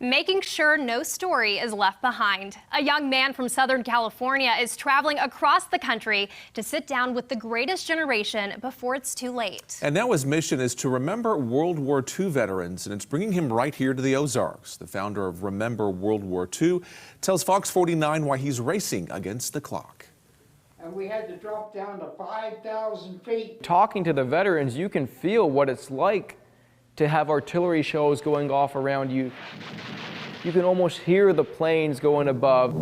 Making sure no story is left behind. A young man from Southern California is traveling across the country to sit down with the greatest generation before it's too late. And now his mission is to remember World War II veterans, and it's bringing him right here to the Ozarks. The founder of Remember World War II tells Fox 49 why he's racing against the clock. And we had to drop down to 5,000 feet. Talking to the veterans, you can feel what it's like to have artillery shells going off around you. You can almost hear the planes going above.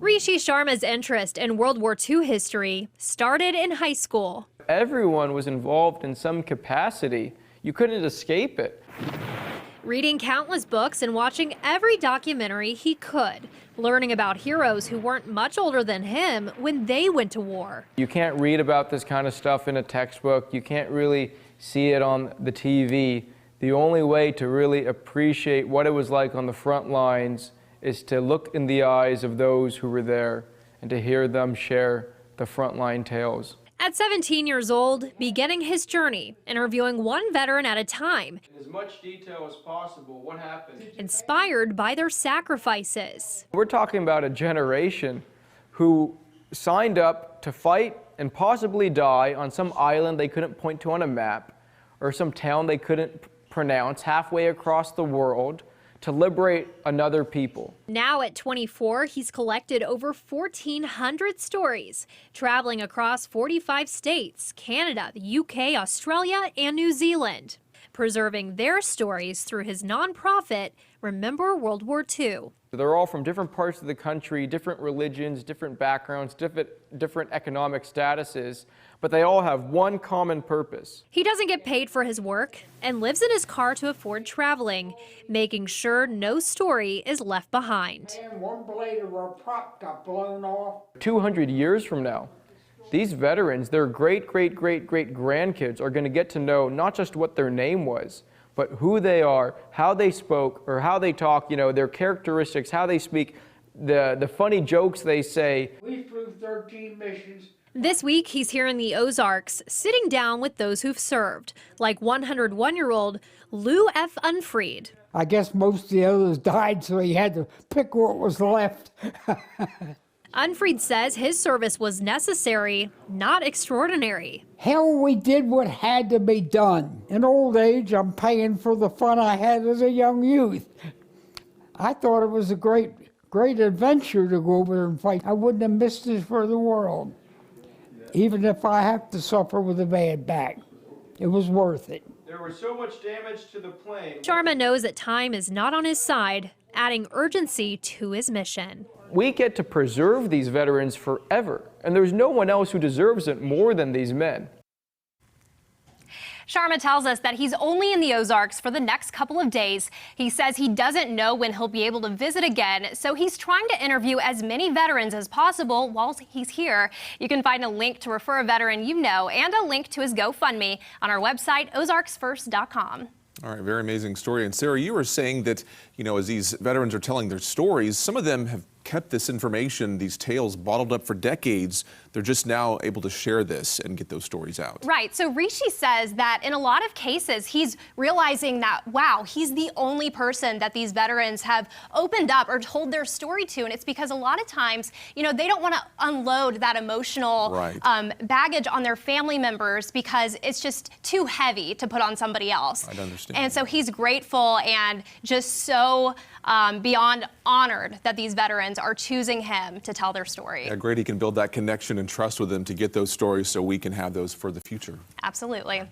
Rishi Sharma's interest in World War II history started in high school. Everyone was involved in some capacity. You couldn't escape it. Reading countless books and watching every documentary he could, learning about heroes who weren't much older than him when they went to war. You can't read about this kind of stuff in a textbook. You can't really see it on the TV. The only way to really appreciate what it was like on the front lines is to look in the eyes of those who were there and to hear them share the frontline tales. At 17 years old, beginning his journey, interviewing one veteran at a time. In as much detail as possible, what happened? Inspired by their sacrifices. We're talking about a generation who signed up to fight and possibly die on some island they couldn't point to on a map, or some town they couldn't pronounce halfway across the world, to liberate another people. Now at 24, he's collected over 1,400 stories, traveling across 45 states, Canada, the UK, Australia, and New Zealand, preserving their stories through his nonprofit, Remember World War II. They're all from different parts of the country, different religions, different backgrounds, different economic statuses, but they all have one common purpose. He doesn't get paid for his work and lives in his car to afford traveling, making sure no story is left behind. And one blade of our prop got blown off. 200 years from now, these veterans, their great-great-great-great-grandkids are going to get to know not just what their name was, but who they are, how they spoke, or how they talk, their characteristics, how they speak, the funny jokes they say. We flew 13 missions. This week, he's here in the Ozarks, sitting down with those who've served, like 101-year-old Lou F. Unfried. I guess most of the others died, so he had to pick what was left. Unfried says his service was necessary, not extraordinary. Hell, we did what had to be done. In old age, I'm paying for the fun I had as a young youth. I thought it was a great adventure to go over there and fight. I wouldn't have missed it for the world. Even if I have to suffer with a bad back, it was worth it. There was so much damage to the plane. Sharma knows that time is not on his side, adding urgency to his mission. We get to preserve these veterans forever, and there's no one else who deserves it more than these men. Sharma tells us that he's only in the Ozarks for the next couple of days. He says he doesn't know when he'll be able to visit again, so he's trying to interview as many veterans as possible while he's here. You can find a link to refer a veteran you know and a link to his GoFundMe on our website, ozarksfirst.com. All right, very amazing story. And Sarah, you were saying that, as these veterans are telling their stories, some of them have kept this information, these tales bottled up for decades. They're just now able to share this and get those stories out. Right. So Rishi says that in a lot of cases, he's realizing that, wow, he's the only person that these veterans have opened up or told their story to. And it's because a lot of times, they don't want to unload that emotional baggage on their family members because it's just too heavy to put on somebody else. I'd understand. And so he's grateful and just so beyond honored that these veterans are choosing him to tell their story. Yeah, great. He can build that connection and trust with them to get those stories so we can have those for the future. Absolutely.